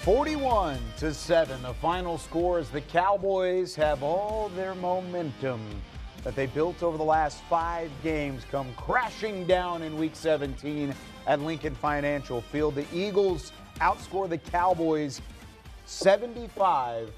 41-7, the final score as the Cowboys have all their momentum that they built over the last 5 games come crashing down in Week 17 at Lincoln Financial Field. The Eagles outscore the Cowboys 75-17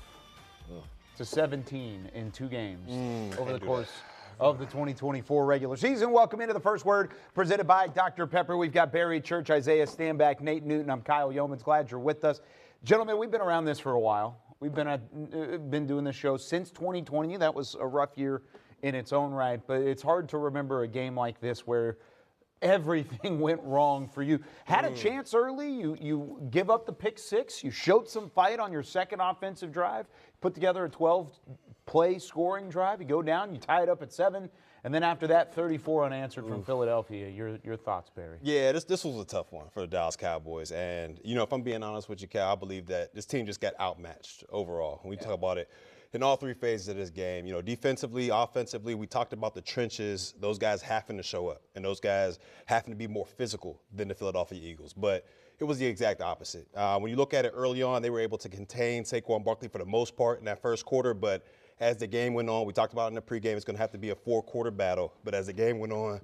in 2 games over the course of the 2024 regular season. Welcome into the First Word, presented by Dr. Pepper. We've got Barry Church, Isaiah Stanback, Nate Newton. I'm Kyle Yeomans. Glad you're with us. Gentlemen, we've been around this for a while. We've been doing this show since 2020. That was a rough year in its own right, but it's hard to remember a game like this where everything went wrong for you. Had a chance early. You give up the pick 6. You showed some fight on your second offensive drive. Put together a 12-play scoring drive. You go down. You tie it up at 7. And then after that, 34 unanswered from Philadelphia. Your thoughts, Barry? Yeah, this was a tough one for the Dallas Cowboys. And, you know, if I'm being honest with you, Cal, I believe that this team just got outmatched overall. When we talk about it in all 3 phases of this game, you know, defensively, offensively, we talked about the trenches, those guys having to show up, and those guys having to be more physical than the Philadelphia Eagles. But it was the exact opposite. When you look at it early on, they were able to contain Saquon Barkley for the most part in that first quarter, but as the game went on, we talked about it in the pregame, it's going to have to be a 4-quarter battle. But as the game went on,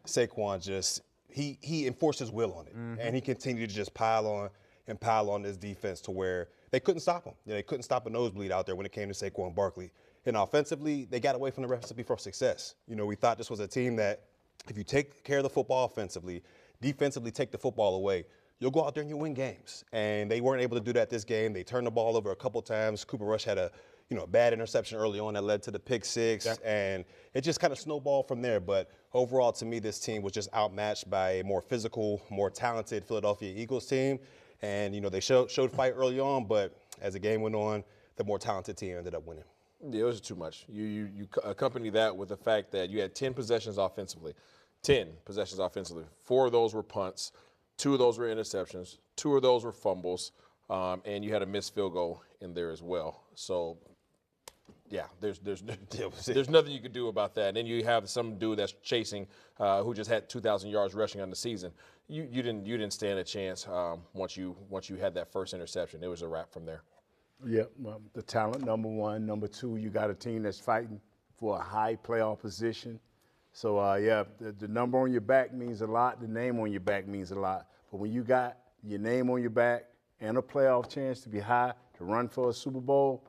Saquon just he enforced his will on it, and he continued to just pile on this defense to where they couldn't stop him. They couldn't stop a nosebleed out there when it came to Saquon Barkley. And offensively, they got away from the recipe for success. You know, we thought this was a team that if you take care of the football offensively, defensively take the football away, you'll go out there and you win games. And they weren't able to do that this game. They turned the ball over a couple times. Cooper Rush had a bad interception early on that led to the pick 6, and it just kind of snowballed from there. But overall, to me, this team was just outmatched by a more physical, more talented Philadelphia Eagles team. And, you know, they showed fight early on, but as the game went on, the more talented team ended up winning. Yeah, it was too much. You accompany that with the fact that you had 10 possessions offensively. 10 possessions offensively. 4 of those were punts. 2 of those were interceptions. 2 of those were fumbles. And you had a missed field goal in there as well. So, yeah, there's nothing you could do about that. And then you have some dude that's chasing who just had 2,000 yards rushing on the season. You didn't stand a chance once you had that first interception. It was a wrap from there. Yeah, the talent, number 1. Number 2, you got a team that's fighting for a high playoff position. So, the number on your back means a lot. The name on your back means a lot. But when you got your name on your back and a playoff chance to be high, to run for a Super Bowl,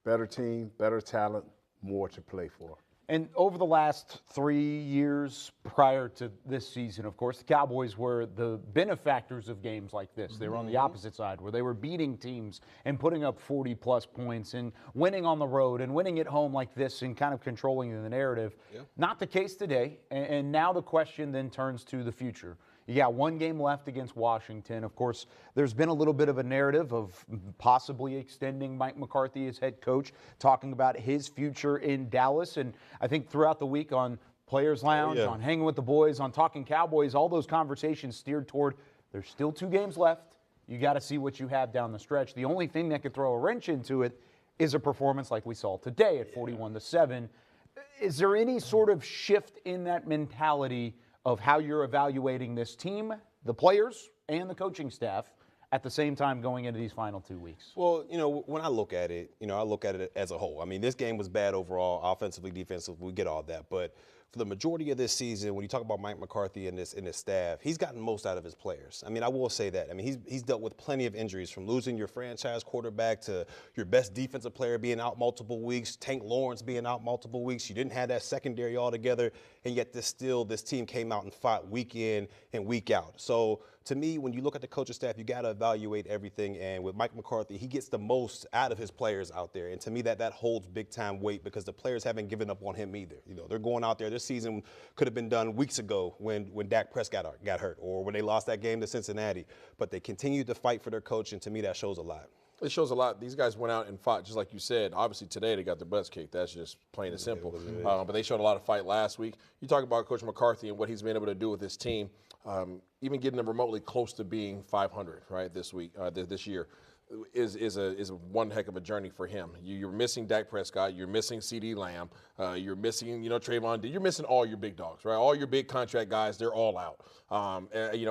better team, better talent, more to play for. And over the last 3 years prior to this season, of course, the Cowboys were the benefactors of games like this. They were on the opposite side where they were beating teams and putting up 40-plus points and winning on the road and winning at home like this and kind of controlling the narrative. Yeah. Not the case today. And now the question then turns to the future. You got 1 game left against Washington. Of course, there's been a little bit of a narrative of possibly extending Mike McCarthy as head coach, talking about his future in Dallas. And I think throughout the week on Players Lounge, on Hanging with the Boys, on Talking Cowboys, all those conversations steered toward there's still 2 games left. You got to see what you have down the stretch. The only thing that could throw a wrench into it is a performance like we saw today at 41-7. Is there any sort of shift in that mentality of how you're evaluating this team, the players, and the coaching staff at the same time going into these final 2 weeks? Well, you know, when I look at it, I look at it as a whole. I mean, this game was bad overall, offensively, defensively, we get all that. But for the majority of this season, when you talk about Mike McCarthy and his staff, he's gotten most out of his players. I mean, I will say that. I mean, he's dealt with plenty of injuries, from losing your franchise quarterback to your best defensive player being out multiple weeks, Tank Lawrence being out multiple weeks. You didn't have that secondary altogether, and yet this team came out and fought week in and week out. So to me, when you look at the coaching staff, you got to evaluate everything. And with Mike McCarthy, he gets the most out of his players out there. And to me, that holds big time weight because the players haven't given up on him either. You know, they're going out there. This season could have been done weeks ago when Dak Prescott got hurt or when they lost that game to Cincinnati. But they continued to fight for their coach, and to me, that shows a lot. It shows a lot. These guys went out and fought, just like you said. Obviously, today they got their butts kicked. That's just plain and simple. But they showed a lot of fight last week. You talk about Coach McCarthy and what he's been able to do with his team, even getting them remotely close to being 500, right, this year. is one heck of a journey for him. You're missing Dak Prescott. You're missing CeeDee Lamb. You're missing, Trayvon. You're missing all your big dogs, right? All your big contract guys, they're all out.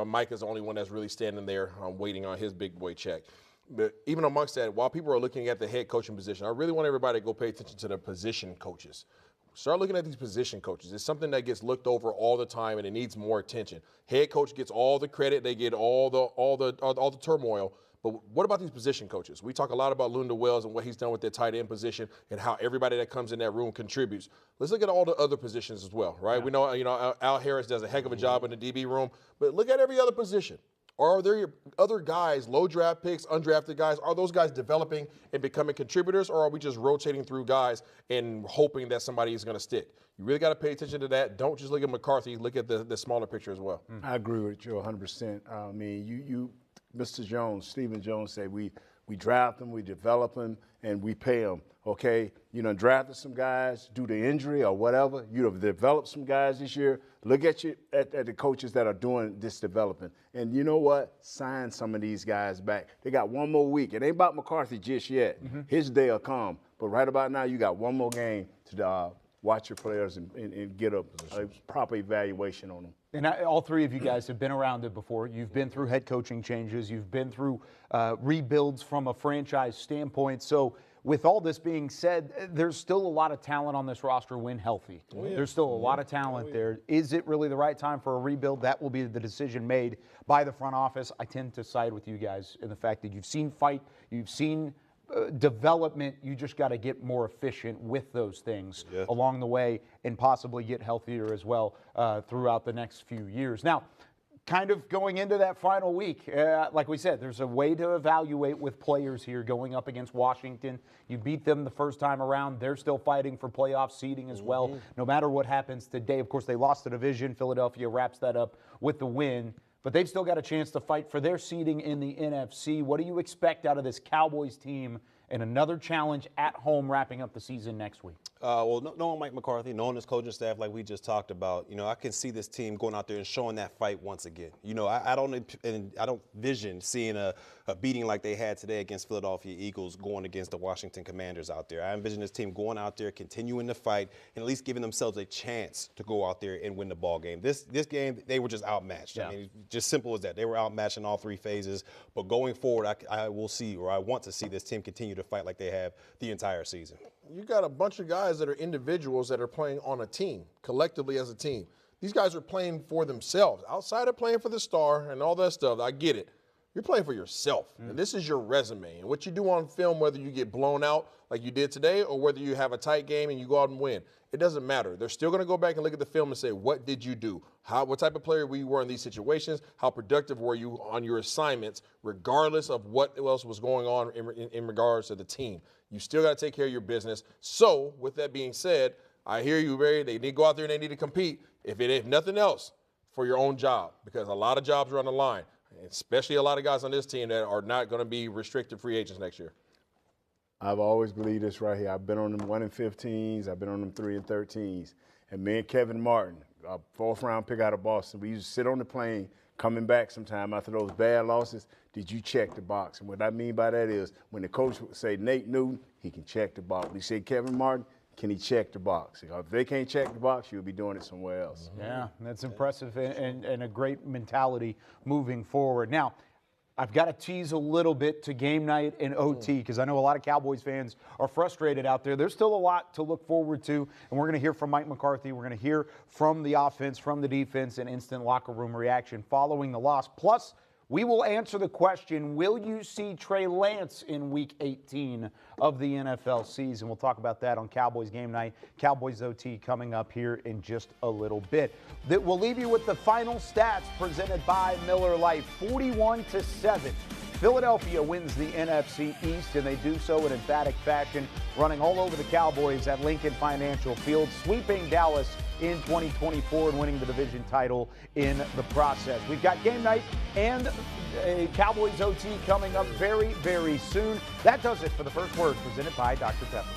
Mike is the only one that's really standing there waiting on his big boy check. But even amongst that, while people are looking at the head coaching position, I really want everybody to go pay attention to the position coaches. Start looking at these position coaches. It's something that gets looked over all the time, and it needs more attention. Head coach gets all the credit; they get all the turmoil. But what about these position coaches? We talk a lot about Lunda Wells and what he's done with their tight end position and how everybody that comes in that room contributes. Let's look at all the other positions as well, right? Yeah. We know, Al Harris does a heck of a job in the DB room, but look at every other position. Are there other guys, low draft picks, undrafted guys, are those guys developing and becoming contributors, or are we just rotating through guys and hoping that somebody is going to stick? You really got to pay attention to that. Don't just look at McCarthy. Look at the smaller picture as well. I agree with you 100%. I mean, Mr. Jones, Stephen Jones said we draft them, we develop them, and we pay them. Okay, you know, drafted some guys due to injury or whatever. You have developed some guys this year. Look at the coaches that are doing this development. And you know what? Sign some of these guys back. They got one more week. It ain't about McCarthy just yet. His day will come. But right about now, you got one more game to watch your players and get a proper evaluation on them. And all three of you guys have been around it before. You've been through head coaching changes. You've been through rebuilds from a franchise standpoint. So with all this being said, there's still a lot of talent on this roster when healthy. Oh, yeah. There's still a lot of talent there. Is it really the right time for a rebuild? That will be the decision made by the front office. I tend to side with you guys in the fact that you've seen fight, you've seen development. You just got to get more efficient with those things along the way and possibly get healthier as well throughout the next few years. Now, kind of going into that final week, like we said, there's a way to evaluate with players here going up against Washington. You beat them the first time around. They're still fighting for playoff seeding as well, no matter what happens today. Of course, they lost the division. Philadelphia wraps that up with the win. But they've still got a chance to fight for their seeding in the NFC. What do you expect out of this Cowboys team and another challenge at home wrapping up the season next week? Well, knowing Mike McCarthy, knowing his coaching staff like we just talked about, you know, I can see this team going out there and showing that fight once again. You know, I don't vision seeing a beating like they had today against Philadelphia Eagles going against the Washington Commanders out there. I envision this team going out there, continuing to fight, and at least giving themselves a chance to go out there and win the ball game. This game, they were just outmatched. Yeah. I mean, just simple as that. They were outmatched in all three phases. But going forward, I will see, or I want to see this team continue to fight like they have the entire season. You got a bunch of guys that are individuals that are playing on a team, collectively as a team. These guys are playing for themselves. Outside of playing for the star and all that stuff, I get it. You're playing for yourself, and this is your resume. And what you do on film, whether you get blown out like you did today or whether you have a tight game and you go out and win, it doesn't matter. They're still going to go back and look at the film and say, what did you do? What type of player were in these situations? How productive were you on your assignments, regardless of what else was going on in regards to the team? You still got to take care of your business. So, with that being said, I hear you, Barry. They need to go out there and they need to compete, if nothing else, for your own job, because a lot of jobs are on the line, especially a lot of guys on this team that are not going to be restricted free agents next year. I've always believed this right here. I've been on them 1-15s. I've been on them 3-13s. And me and Kevin Martin, a fourth-round pick out of Boston, we used to sit on the plane coming back sometime after those bad losses. Did you check the box? And what I mean by that is when the coach would say Nate Newton, he can check the box. When he said Kevin Martin, can he check the box? If they can't check the box, you'll be doing it somewhere else. Yeah, that's impressive and a great mentality moving forward. Now, I've got to tease a little bit to game night and OT because I know a lot of Cowboys fans are frustrated out there. There's still a lot to look forward to, and we're going to hear from Mike McCarthy. We're going to hear from the offense, from the defense, and instant locker room reaction following the loss. Plus, we will answer the question, will you see Trey Lance in Week 18 of the NFL season? We'll talk about that on Cowboys Game Night. Cowboys OT coming up here in just a little bit. We'll leave you with the final stats presented by Miller Lite, 41-7. Philadelphia wins the NFC East, and they do so in emphatic fashion, running all over the Cowboys at Lincoln Financial Field, sweeping Dallas in 2024 and winning the division title in the process. We've got game night and a Cowboys OT coming up very, very soon. That does it for the First Word presented by Dr. Pepper.